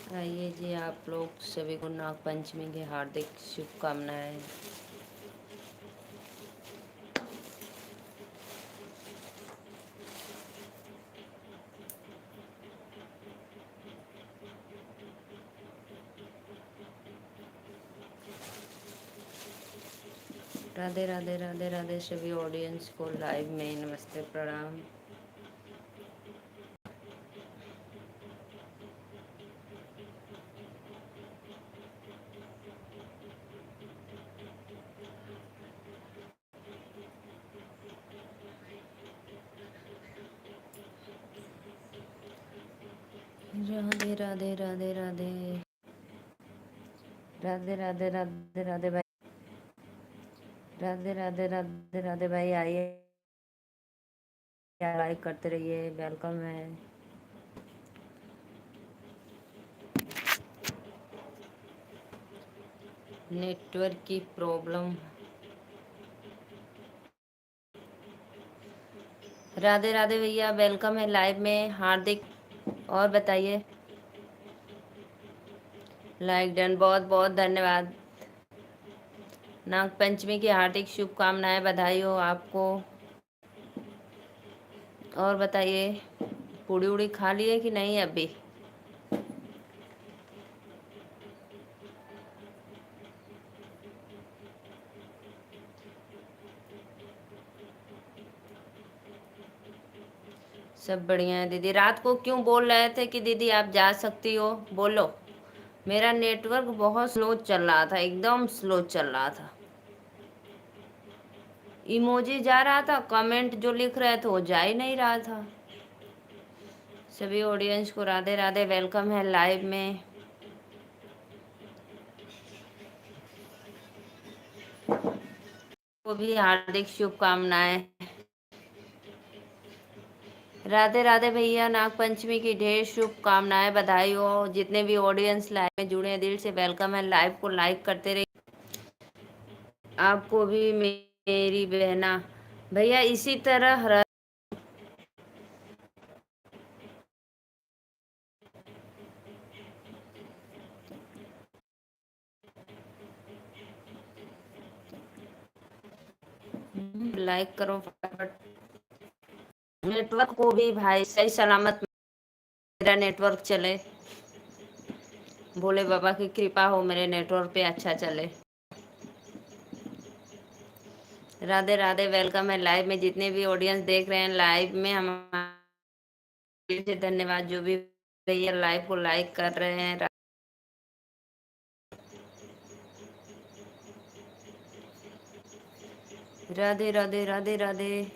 आइए जी, आप लोग सभी को नाग पंचमी की हार्दिक शुभकामनाएं। राधे राधे राधे राधे सभी ऑडियंस को लाइव में नमस्ते प्रणाम। राधे राधे राधे राधे राधे राधे राधे राधे भाई। राधे राधे राधे राधे भाई, आइए लाइक करते रहिए, वेलकम है। नेटवर्क की प्रॉब्लम। राधे राधे भैया, वेलकम है लाइव में, हार्दिक। और बताइए। लाइक डन, बहुत बहुत धन्यवाद। नाग पंचमी की हार्दिक शुभकामनाएं, बधाई हो आपको। और बताइए, पूड़ी उड़ी खा लिए कि नहीं अभी? सब बढ़िया है दीदी। रात को क्यों बोल रहे थे कि दीदी आप जा सकती हो? बोलो। मेरा नेटवर्क बहुत स्लो चल रहा था, एकदम स्लो चल रहा था। इमोजी जा रहा था, कमेंट जो लिख रहे थे वो जा ही नहीं रहा था। सभी ऑडियंस को राधे राधे, वेलकम है लाइव में। को भी हार्दिक शुभकामनाएं। राधे राधे भैया, नाग पंचमी की ढेर शुभकामनाएं, बधाई हो। जितने भी ऑडियंस लाइव में जुड़े हैं, दिल से वेलकम है। लाइव को लाइक करते रहिए। आपको भी मेरी बहना भैया इसी तरह लाइक करो फटाफट। नेटवर्क को भी भाई सही सलामत मेरा नेटवर्क चले। भोले बाबा की कृपा हो, मेरे नेटवर्क पे अच्छा चले। राधे राधे, वेलकम है लाइव में। जितने भी ऑडियंस देख रहे हैं लाइव में, हमारे से धन्यवाद। जो भी भैया लाइव को लाइक कर रहे हैं, राधे राधे राधे राधे।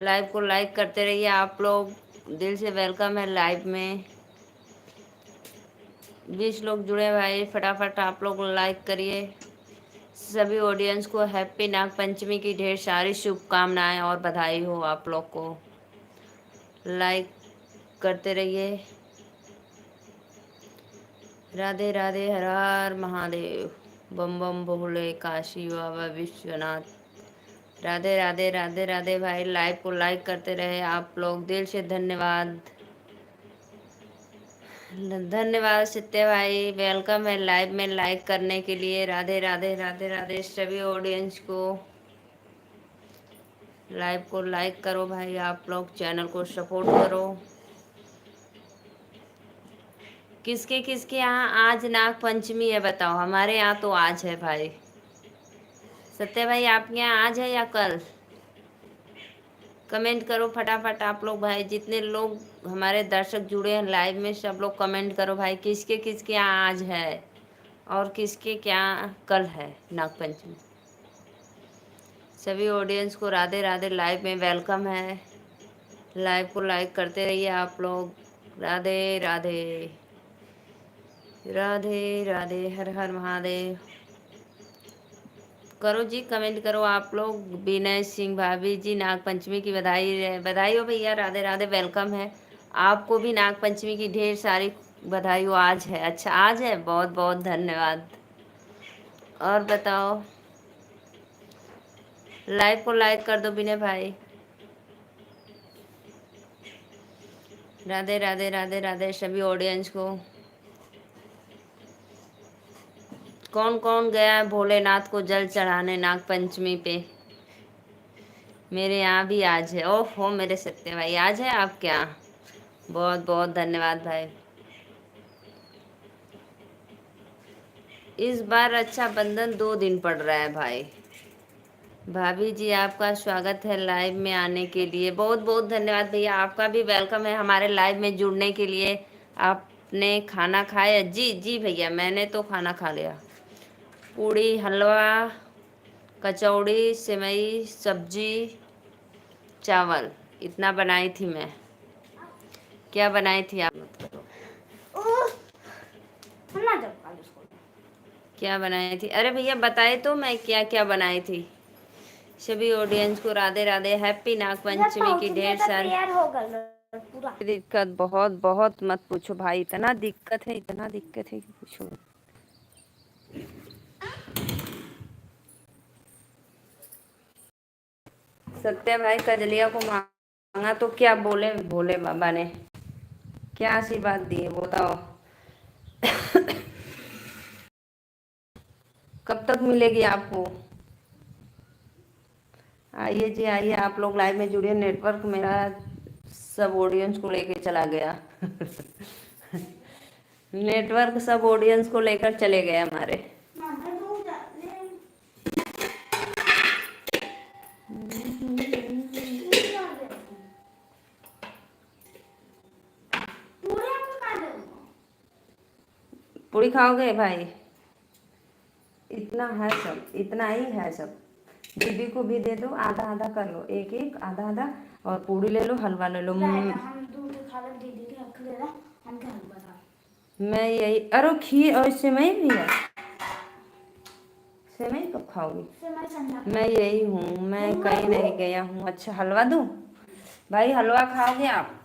लाइव को लाइक करते रहिए आप लोग, दिल से वेलकम है लाइव में। 20 लोग जुड़े भाई, फटाफट आप लोग लाइक करिए। सभी ऑडियंस को हैप्पी नाग पंचमी की ढेर सारी शुभकामनाएं और बधाई हो आप लोग को। लाइक करते रहिए। राधे राधे, हर हर महादेव, बम बम भोले, काशी बाबा विश्वनाथ। राधे राधे राधे राधे भाई, लाइव को लाइक करते रहे आप लोग, दिल से धन्यवाद। धन्यवाद सत्य भाई, वेलकम है लाइव में लाइक करने के लिए। राधे राधे राधे राधे सभी ऑडियंस को। लाइव को लाइक करो भाई, आप लोग चैनल को सपोर्ट करो। किसके किसके यहाँ आज नाग पंचमी है बताओ? हमारे यहाँ तो आज है भाई। सत्य भाई, आपके यहाँ आज है या कल? कमेंट करो फटाफट आप लोग भाई। जितने लोग हमारे दर्शक जुड़े हैं लाइव में, सब लोग कमेंट करो भाई, किसके किसके यहाँ आज है और किसके क्या कल है नाग पंचमी। सभी ऑडियंस को राधे राधे, लाइव में वेलकम है। लाइव को लाइक करते रहिए आप लोग। राधे राधे राधे राधे, हर हर महादेव। करो जी, कमेंट करो आप लोग। विनय सिंह भाभी जी, नाग पंचमी की बधाई है। बधाई हो भैया, राधे राधे, वेलकम है। आपको भी नाग पंचमी की ढेर सारी बधाई हो। आज है? अच्छा आज है, बहुत बहुत धन्यवाद। और बताओ, लाइव को लाइक कर दो विनय भाई। राधे राधे राधे राधे सभी ऑडियंस को। कौन कौन गया है भोलेनाथ को जल चढ़ाने नाग पंचमी पे? मेरे यहाँ भी आज है। ओहो मेरे सत्य भाई, आज है आपके यहाँ? बहुत बहुत धन्यवाद भाई। इस बार रक्षाबंधन 2 दिन पड़ रहा है भाई। भाभी जी आपका स्वागत है लाइव में आने के लिए। बहुत बहुत धन्यवाद भैया, आपका भी वेलकम है हमारे लाइव में जुड़ने के लिए। आपने खाना खाया? जी जी भैया, मैंने तो खाना खा लिया। पूड़ी, हलवा, कचौड़ी, सेवई, सब्जी, चावल, इतना बनाई थी मैं। क्या बनाई थी आप? क्या बनाई थी? अरे भैया बताए तो मैं क्या क्या बनाई थी। सभी ऑडियंस को राधे राधे, हैप्पी नाग पंचमी की ढेर सारी। दिक्कत बहुत बहुत मत पूछो भाई, इतना दिक्कत है, इतना दिक्कत है कि पूछो। सत्या भाई कजलिया को मांगा तो क्या बोले भोले बाबा ने? क्या आशीर्वाद दिए बताओ? कब तक मिलेगी आपको? आइए जी आइए, आप लोग लाइव में जुड़िए। नेटवर्क मेरा सब ऑडियंस को लेके चला गया। नेटवर्क सब ऑडियंस को लेकर चले गए हमारे। पूरी खाओगे भाई? इतना है सब, इतना ही है सब। दीदी को भी दे दो, आधा आधा कर लो, एक एक आधा आधा। और पूरी ले लो, हलवा ले लो। मैं यही, अरे खीर और सेवई भी है। सेवई कब खाओगी? मैं यही हूँ, मैं कहीं नहीं गया हूँ। अच्छा हलवा दूँ भाई? हलवा खाओगे आप?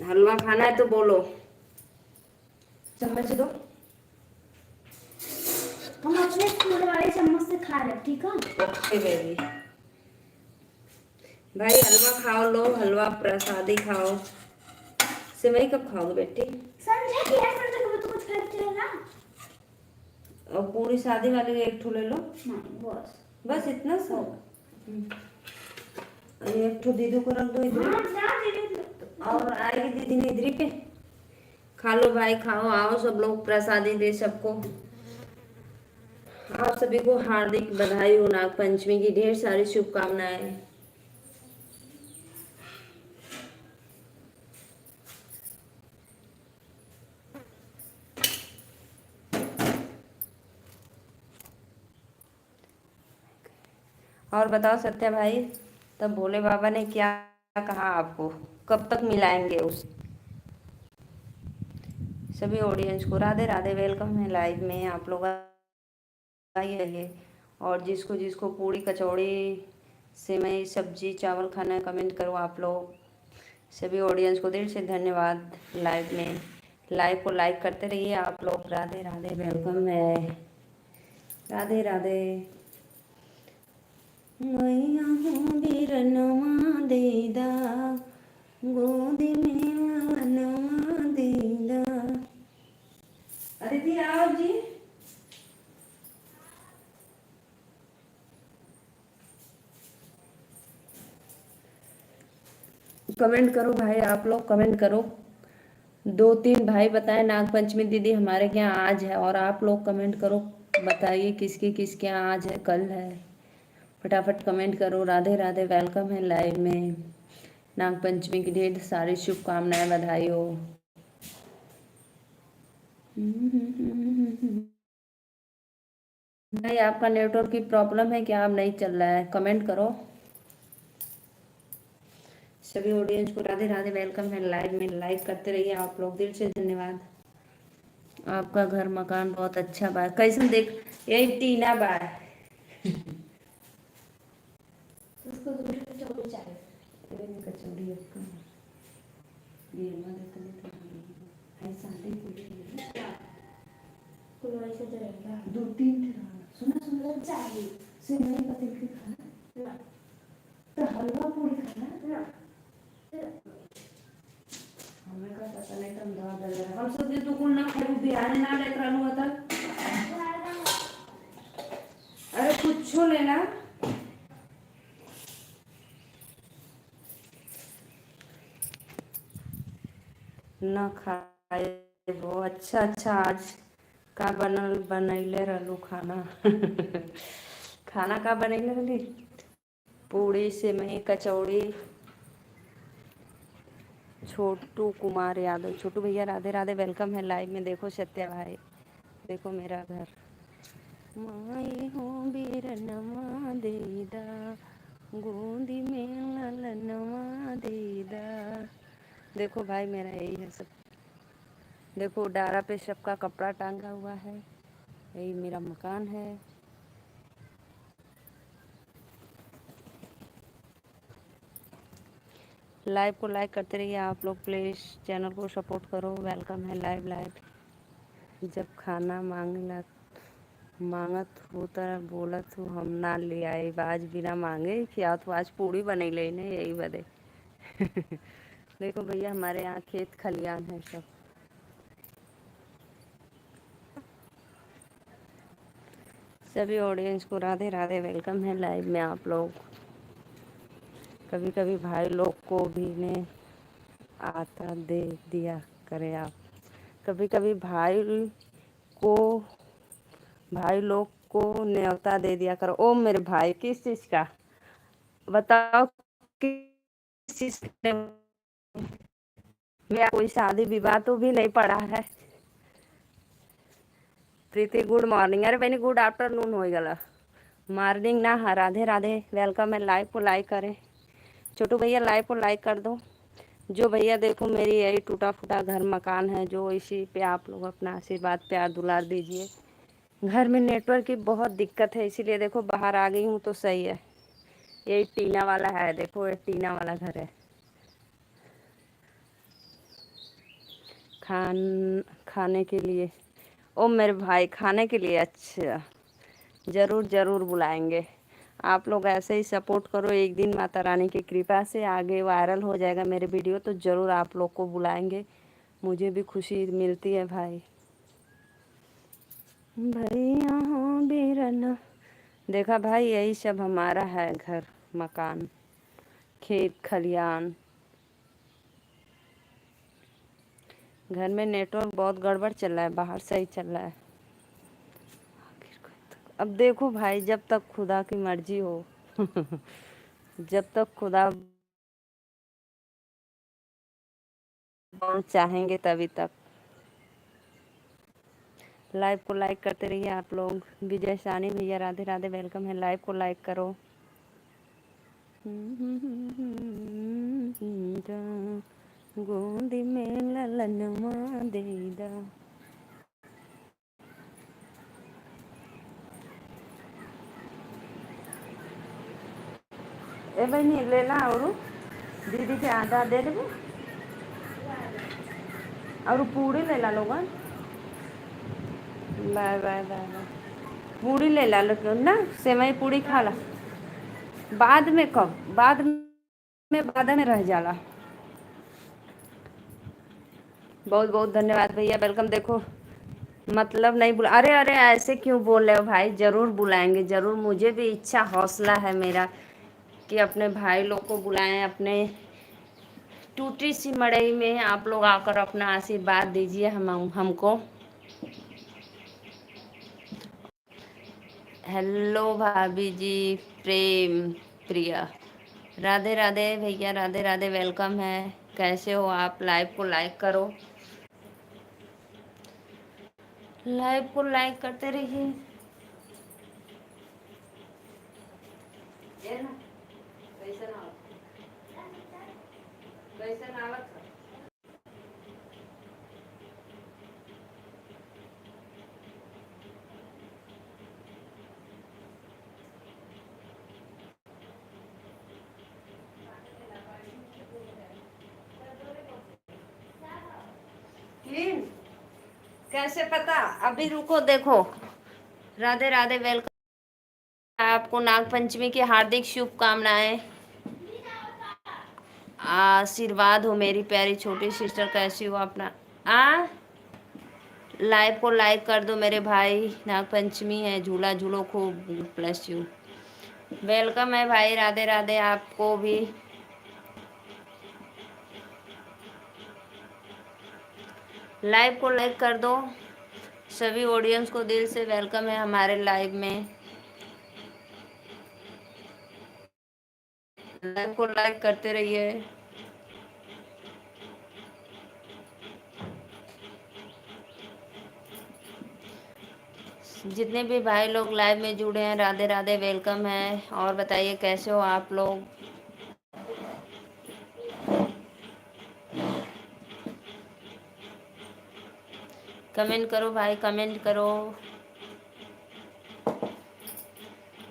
हलवा खाना है तो बोलो, चम्मच दो। हम अपने स्कूल वाले चम्मच से खा रहे, ठीक है? Okay baby. भाई हलवा खाओ, लो हलवा प्रसादी खाओ। सेवई कब खाओगे बेटी? समझे कि ऐसा तो कुछ करते हैं ना। और पूरी शादी वाली एक ठो ले लो। नहीं बस, बस इतना सा। एक ठो दीदी को रख दो इधर। और आएगी दीदी ने इधर पे। खा लो भाई, खाओ, आओ सब लोग, प्रसादी दे सबको। आप सभी को हार्दिक बधाई हो, नाग पंचमी की ढेर सारी शुभकामनाएं। और बताओ सत्या भाई, तब भोले बाबा ने क्या कहा आपको? कब तक मिलाएंगे उस? सभी ऑडियंस को राधे राधे, वेलकम है लाइव में। आप लोग आइए रहिए। और जिसको जिसको पूड़ी, कचौड़ी, सेवई, सब्जी, चावल खाना है, कमेंट करो आप लोग। सभी ऑडियंस को दिल से धन्यवाद। लाइव में, लाइव को लाइक करते रहिए आप लोग। राधे राधे, वेलकम है। राधे राधे। मैया हूँ बीरनवा देदा, गोदी में वनवा देदा। अदिति आओ जी। कमेंट करो भाई, आप लोग कमेंट करो। 2-3 भाई बताएं नाग पंचमी दीदी हमारे यहाँ आज है। और आप लोग कमेंट करो, बताइए किसके किसके यहाँ आज है, कल है। फटाफट कमेंट करो। राधे राधे, वेलकम है लाइव में। नाग पंचमी की ढेर सारी शुभकामनाएं, बधाई हो। भाई आपका नेटवर्क की प्रॉब्लम है क्या? अब नहीं चल रहा है? कमेंट करो। सभी ऑडियंस को राधे राधे, वेलकम है लाइव में। लाइक करते रहिए आप लोग, दिल से धन्यवाद। आपका घर मकान बहुत अच्छा बा, कैसन देख? यही टीना बा। उसको दूसरी कचौड़ी चाहिए। कचौड़ी आपका ये मदद करने तो ऐसा नहीं। 2-3 सुना सुना चाहिए। सेवई का तिल के खाना तो हलवा पूरी खाना। हमें का पता नहीं, तुम दवा दे रहे। हम सब जो तू कुल ना खाई बिहार ना लेकर आलू होता। पूछो लेना न खाए वो। अच्छा अच्छा, आज का बनैले रहलू खाना? खाना का बनैले रहली? पूड़ी सेवई कचौड़ी। छोटू कुमार यादव, छोटू भैया राधे राधे, वेलकम है लाइव में। देखो सत्या भाई, देखो मेरा घर। माई हो बीरनमा देदा, गोदी में ललनवा देदा। देखो भाई मेरा यही है सब। देखो डारा पे सबका कपड़ा टांगा हुआ है, यही मेरा मकान है। लाइव को लाइक करते रहिए आप लोग प्लीज़, चैनल को सपोर्ट करो। वेलकम है लाइव लाइव। जब खाना मांगत हो त बोलत हो हम ना ले आए, आज बिना मांगे क्या तो आज पूड़ी बनैले ने यही बदे। देखो भैया हमारे यहाँ खेत खलियान है सब। सभी ऑडियंस को राधे राधे, वेलकम है लाइव में आप लोग। कभी कभी भाई लोग को भी ने आता दे दिया करें आप। कभी कभी को भाई लोग को न्योता दे दिया करो। ओ मेरे भाई किस चीज़ का बताओ, किस चीज़ का? मेरा कोई शादी विवाह तो भी नहीं पड़ा है। प्रीति गुड मॉर्निंग, अरे बहनी गुड आफ्टरनून हो गला, मॉर्निंग ना। हाँ राधे राधे, वेलकम है। लाइव को लाइक करें, छोटू भैया लाइव को लाइक कर दो। जो भैया देखो मेरी यही टूटा फूटा घर मकान है, जो इसी पे आप लोग अपना आशीर्वाद प्यार दुलार दीजिए। घर में नेटवर्क की बहुत दिक्कत है, इसीलिए देखो बाहर आ गई हूँ तो सही है। यही टीना वाला है, देखो ये टीना वाला घर है। खाने के लिए, ओ मेरे भाई खाने के लिए, अच्छा ज़रूर ज़रूर बुलाएंगे। आप लोग ऐसे ही सपोर्ट करो, एक दिन माता रानी की कृपा से आगे वायरल हो जाएगा मेरे वीडियो तो ज़रूर आप लोग को बुलाएंगे। मुझे भी खुशी मिलती है भाई। भैया हो बीरन, देखा भाई यही सब हमारा है, घर मकान खेत खलियान। घर में नेटवर्क बहुत गड़बड़ चल रहा है, बाहर सही चल रहा है। अब देखो भाई जब तक खुदा की मर्जी हो जब तक खुदा चाहेंगे तभी तक। लाइव को लाइक करते रहिए आप लोग। विजय सानी भैया राधे राधे, वेलकम है। लाइव को लाइक करो। गोदी में ललनवा देदा। ए बहनी ले ला, और दीदी के आधा दे देबो, और पूरी ले ला लोगन। Bye bye bye bye. पूरी ले ला लोगन ना, सेवई पूरी खा ला। बाद में कब, बाद में रह जाला। बहुत बहुत धन्यवाद भैया, वेलकम। देखो मतलब नहीं बुला, अरे अरे ऐसे क्यों बोल रहे हो भाई, ज़रूर बुलाएंगे ज़रूर। मुझे भी इच्छा हौसला है मेरा कि अपने भाई लोग को बुलाएं। अपने टूटी सी मड़ई में आप लोग आकर अपना आशीर्वाद दीजिए हमको। हेलो भाभी जी, प्रेम प्रिया, राधे राधे भैया, राधे राधे, वेलकम है। कैसे हो आप? लाइव को लाइक करो, लाइव को लाइक करते रहिए। कैसे पता? अभी रुको, देखो। राधे राधे, वेलकम। आपको नाग पंचमी की हार्दिक शुभकामनाएं। आशीर्वाद हो मेरी प्यारी छोटी सिस्टर, कैसी हो अपना? आ लाइव को लाइक कर दो मेरे भाई, नाग पंचमी है, झूला झूलो खूब, ब्लेस यू। वेलकम है भाई, राधे राधे आपको भी। लाइव को लाइक कर दो। सभी ऑडियंस को दिल से वेलकम है हमारे लाइव में। लाइव को लाइक करते रहिए। जितने भी भाई लोग लाइव में जुड़े हैं, राधे राधे, वेलकम है। और बताइए कैसे हो आप लोग। कमेंट करो भाई, कमेंट करो।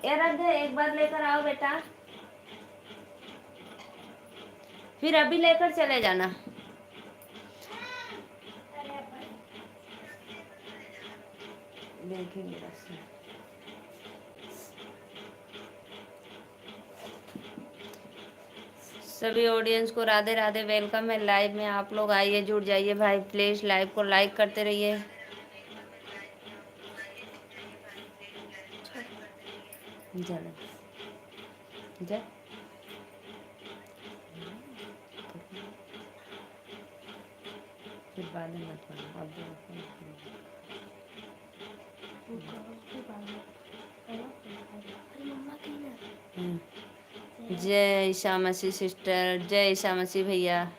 ये रख दे, एक बार लेकर आओ बेटा, फिर अभी लेकर चले जाना। देखेंगे रास्ते। सभी ऑडियंस को राधे राधे, वेलकम है लाइव में। आप लोग आइए, जुड़ जाइए भाई, प्लीज लाइव को लाइक करते रहिए। जा जा, फिर बाद में मत बोलना, अब जय ईसा मसीह सिस्टर, जय ईसा मसीह भैया।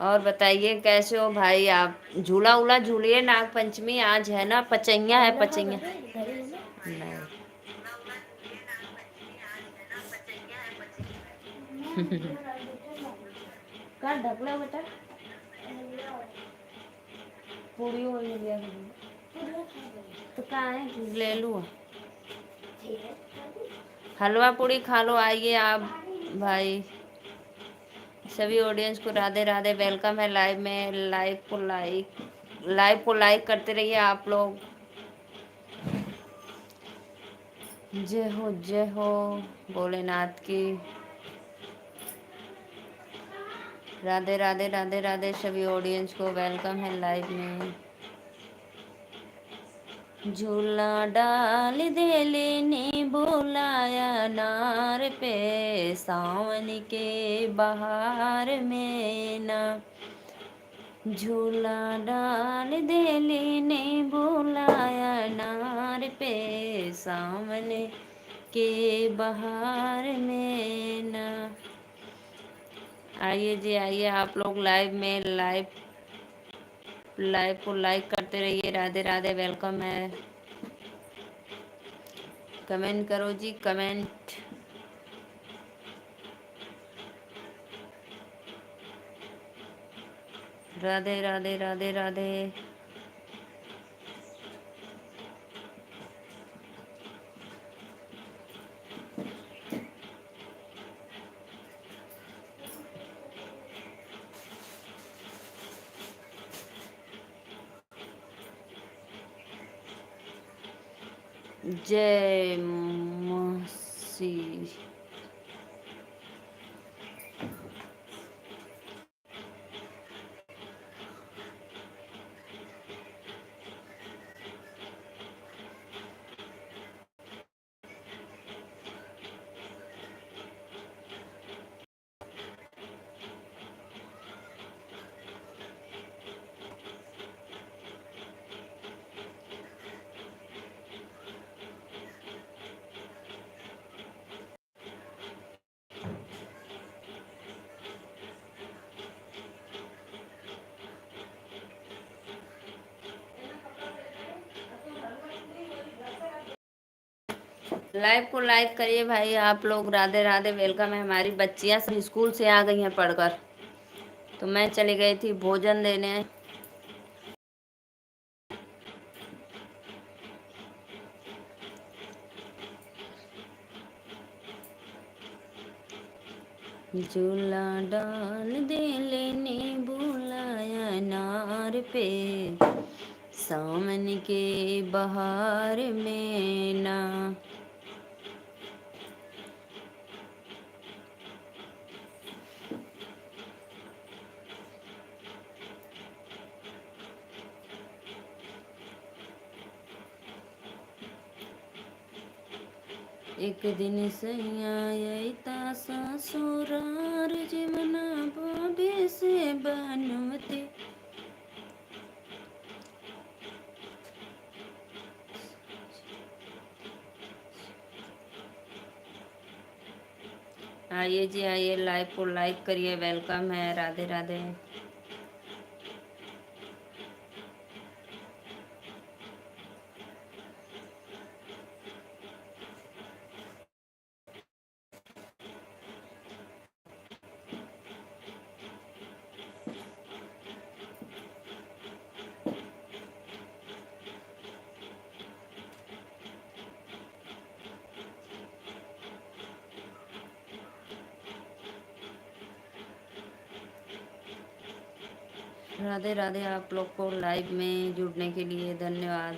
और बताइए कैसे हो भाई आप। झूला उला झूलिए, नाग पंचमी आज है ना, पचैया है, पचैया नहीं। का ढकला बेटा, पूरी हो गया तो कहाँ है, ले लूँ। हलवा पूड़ी खा लो, आइए आप भाई। सभी ऑडियंस को राधे राधे, वेलकम है लाइव में। लाइव को लाइक करते रहिए आप लोग। जय हो भोलेनाथ की। राधे राधे, राधे राधे, सभी ऑडियंस को वेलकम है लाइव में। झूला डाल दे लेने बुलाया नार पे, सावन के बहार में ना। झूला डाल दे लेने बुलाया नार पे, सावन के बहार में ना। आइए जी, आइए आप लोग लाइव में। लाइव को लाइक करते रहिए। राधे राधे, वेलकम है। कमेंट करो जी, कमेंट। राधे राधे, राधे राधे। जय मसीह। लाइव को लाइक करिए भाई आप लोग। राधे राधे, वेलकम है। हमारी बच्चियां सब स्कूल से आ गई हैं पढ़कर, तो मैं चली गई थी भोजन देने। झूला डाल दे लेने बुलाया नार पे, सावन के बहार में ना। एक दिन सैया अइता ससुरार जीवना बाबे से बनवते। आइए जी आइए, लाइव को लाइक करिए, वेलकम है, राधे राधे। राधे राधे, आप लोग को लाइव में जुड़ने के लिए धन्यवाद।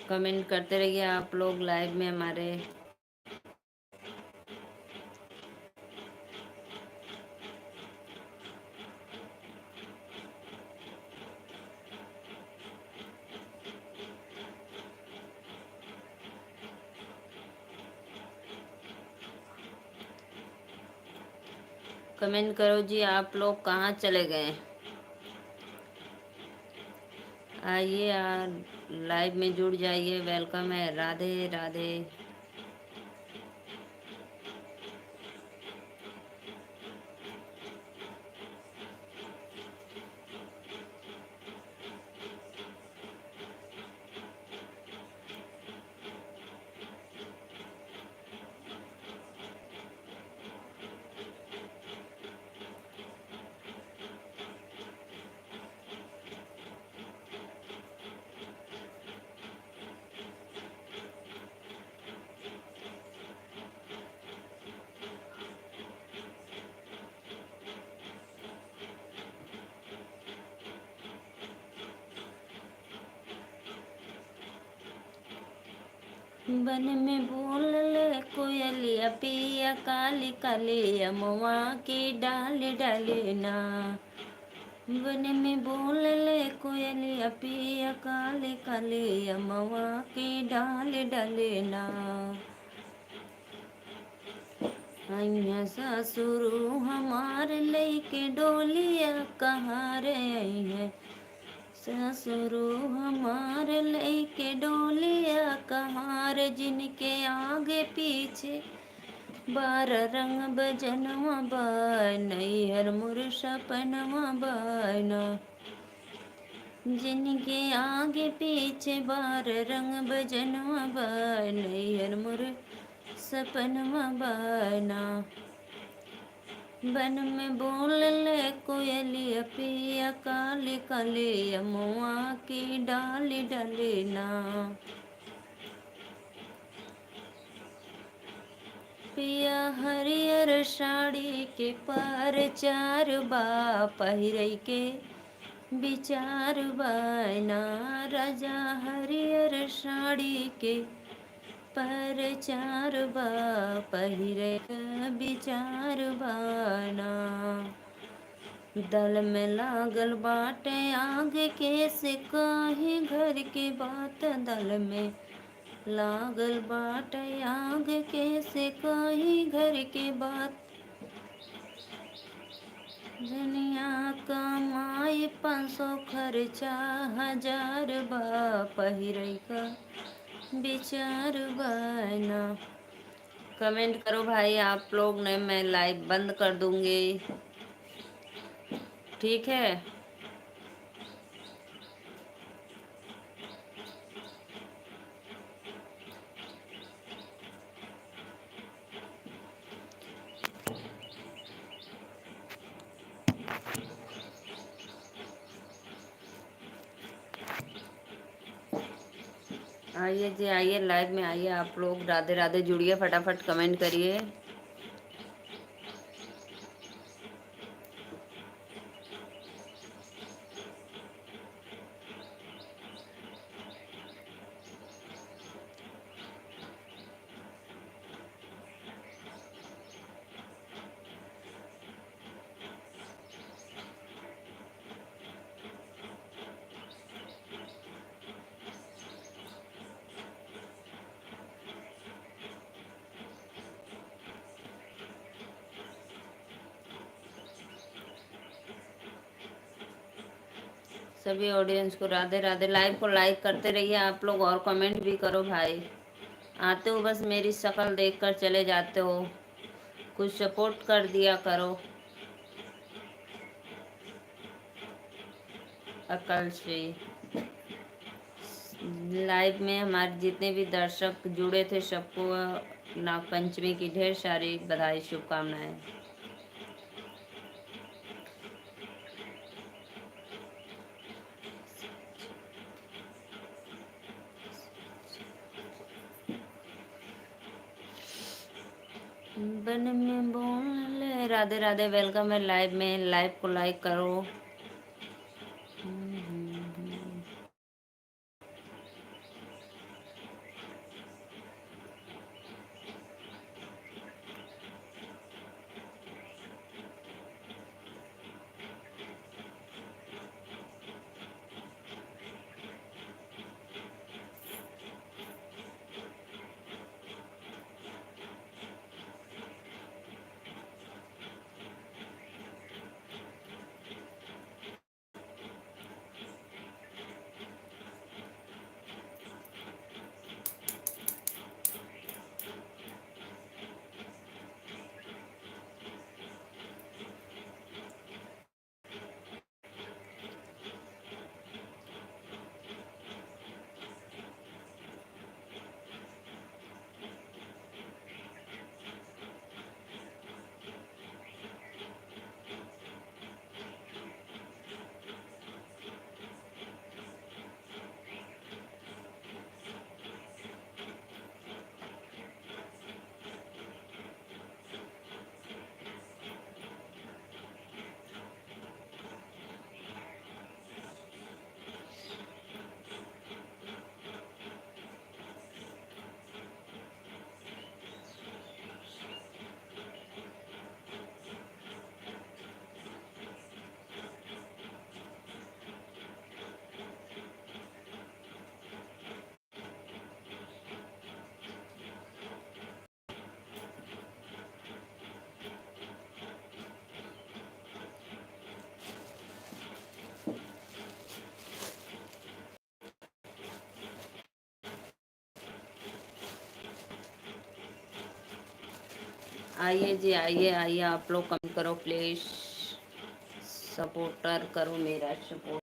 कमेंट करते रहिए आप लोग लाइव में हमारे। कमेंट करो जी, आप लोग कहाँ चले गए। आइए यार, लाइव में जुड़ जाइए, वेलकम है, राधे राधे। बन में बोल ले कोयलिया पिया, काली काली अमवा की डाल डाले ना। बन में बोल ले कोयलिया पिया, काली काली अमवा की डाल डाले ना। अइया ससुरु हमार लइके डोलिया कहाँ रे अइया। ससुरु हमार लइके डोलिया कहाँ रे, जिनके आगे पीछे बार रंग बजनवा बाय, नैहर मोर सपनवा बाय ना। जिनके आगे पीछे बार रंग बजनवा बाय, नैहर मोर सपनवा बाय ना। बन में बोल ले कोयलिया पिया, काली काली अमुआ की डाली डाली ना। पिया हरियर साड़ी के पार चार बा, पहिरई के विचार बायना। राजा हरियर साड़ी के पर चार बा, पहिरे का विचार बाना। दल में लागल बाटे आगे के से कहीं घर के बात, दल में लागल बाटे आगे के से कहीं घर के बात। दुनिया कमाई 500 खर्चा 1000 बा, पहिरे का विचार बाना। कमेंट करो भाई आप लोग ने, मैं लाइव बंद कर दूंगी, ठीक है। आइए जी आइए, लाइव में आइए आप लोग, राधे राधे, जुड़िए, फटाफट कमेंट करिए। सभी ऑडियंस को राधे राधे। लाइव को लाइक करते रहिए आप लोग और कमेंट भी करो भाई। आते हो बस मेरी शक्ल देखकर चले जाते हो, कुछ सपोर्ट कर दिया करो। अकल से लाइव में हमारे जितने भी दर्शक जुड़े थे सबको नागपंचमी की ढेर सारी बधाई शुभकामनाएं। बन में बोल राधे राधे। वेलकम है लाइव में। लाइव को लाइक करो। आइए जी, आइए आइए, आप लोग कम करो प्लीज, सपोर्टर करो मेरा सपोर्ट।